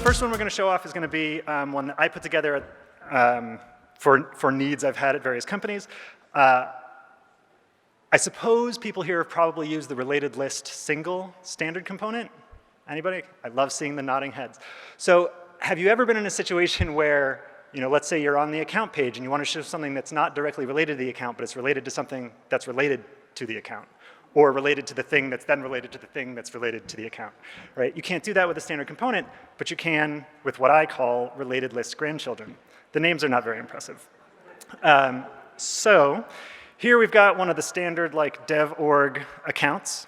first one we're going to show off is going to be one that I put together for needs I've had at various companies. I suppose people here have probably used the related list single standard component. Anybody? I love seeing the nodding heads. So have you ever been in a situation where, let's say you're on the account page and you want to show something that's not directly related to the account, but it's related to something that's related to the account, or related to the thing that's then related to the thing that's related to the account, right? You can't do that with a standard component, but you can with what I call related list grandchildren. The names are not very impressive. So here we've got one of the standard like dev org accounts,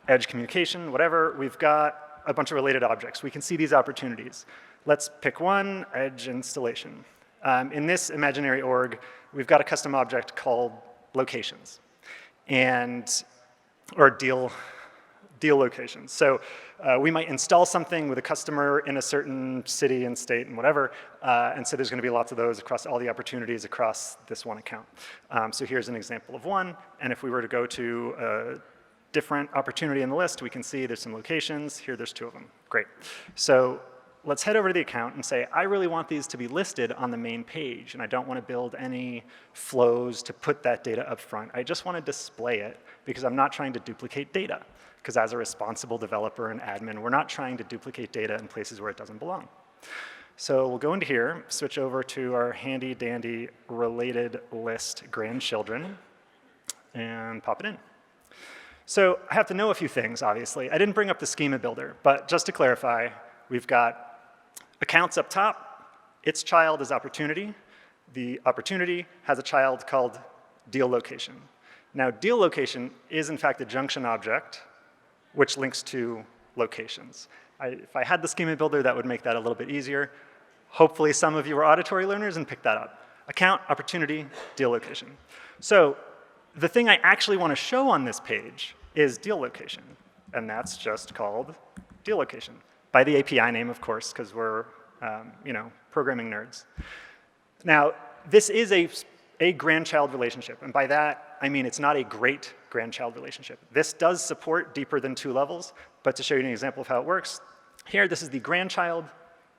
edge communication, whatever. We've got a bunch of related objects. We can see these opportunities. Let's pick one, edge installation. In this imaginary org, we've got a custom object called locations, or deal locations. So we might install something with a customer in a certain city and state and whatever, and so there's going to be lots of those across all the opportunities across this one account. So here's an example of one, and if we were to go to a different opportunity in the list, we can see there's some locations. Here there's 2 of them. Great. So let's head over to the account and say, I really want these to be listed on the main page, and I don't want to build any flows to put that data up front. I just want to display it because I'm not trying to duplicate data. Because as a responsible developer and admin, we're not trying to duplicate data in places where it doesn't belong. So we'll go into here, switch over to our handy dandy related list grandchildren, and pop it in. So I have to know a few things, obviously. I didn't bring up the schema builder, but just to clarify, we've got accounts up top. Its child is opportunity. The opportunity has a child called deal location. Now, deal location is, in fact, a junction object which links to locations. If I had the schema builder, that would make that a little bit easier. Hopefully, some of you are auditory learners and picked that up. Account, opportunity, deal location. So the thing I actually want to show on this page is deal location, and that's just called deal location. By the API name, of course, because we're programming nerds. Now, this is a grandchild relationship, and by that, I mean it's not a great grandchild relationship. This does support deeper than 2 levels, but to show you an example of how it works, here, this is the grandchild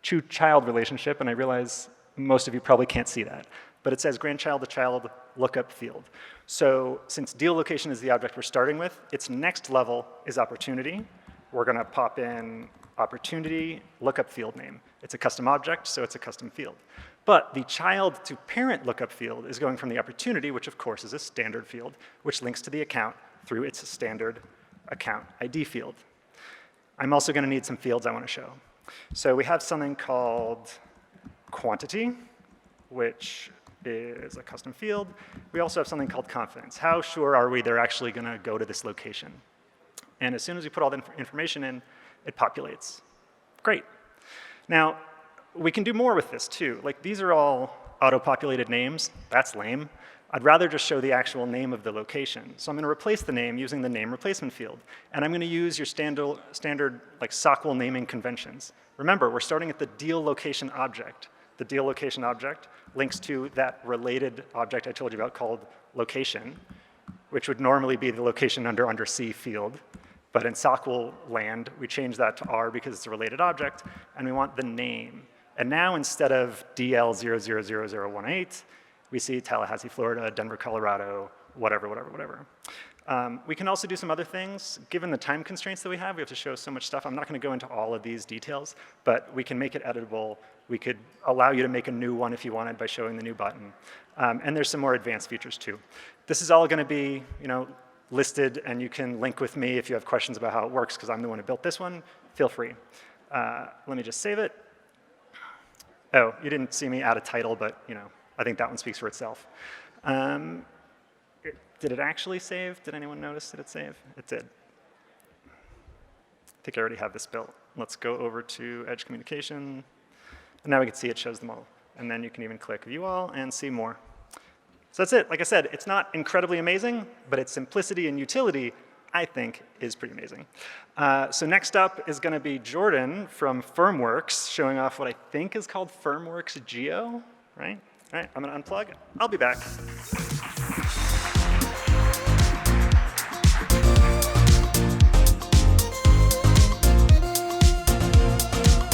to child relationship, and I realize most of you probably can't see that, but it says grandchild to child lookup field. So since deal location is the object we're starting with, its next level is opportunity. We're gonna pop in opportunity lookup field name. It's a custom object, so it's a custom field. But the child to parent lookup field is going from the opportunity, which of course is a standard field, which links to the account through its standard account ID field. I'm also going to need some fields I want to show. So we have something called quantity, which is a custom field. We also have something called confidence. How sure are we they're actually going to go to this location? And as soon as we put all the information in, it populates. Great. Now, we can do more with this too. Like, these are all auto-populated names. That's lame. I'd rather just show the actual name of the location. So I'm going to replace the name using the name replacement field. And I'm going to use your standard like SOQL naming conventions. Remember, we're starting at the deal location object. The deal location object links to that related object I told you about called location, which would normally be the location under C field. But in SOQL land, we change that to R because it's a related object, and we want the name. And now instead of DL000018, we see Tallahassee, Florida, Denver, Colorado, whatever. We can also do some other things. Given the time constraints that we have to show so much stuff. I'm not going to go into all of these details, but we can make it editable. We could allow you to make a new one if you wanted by showing the new button. And there's some more advanced features too. This is all going to be listed, and you can link with me if you have questions about how it works, because I'm the one who built this one. Feel free. Let me just save it. Oh, you didn't see me add a title, but I think that one speaks for itself. Did it actually save? Did anyone notice that it saved? It did. I think I already have this built. Let's go over to Edge Communication. And now we can see it shows them all. And then you can even click View All and see more. So that's it. Like I said, it's not incredibly amazing, but its simplicity and utility, I think, is pretty amazing. So next up is going to be Jordan from Firmworks, showing off what I think is called Firmworks Geo, right? All right, I'm going to unplug. I'll be back.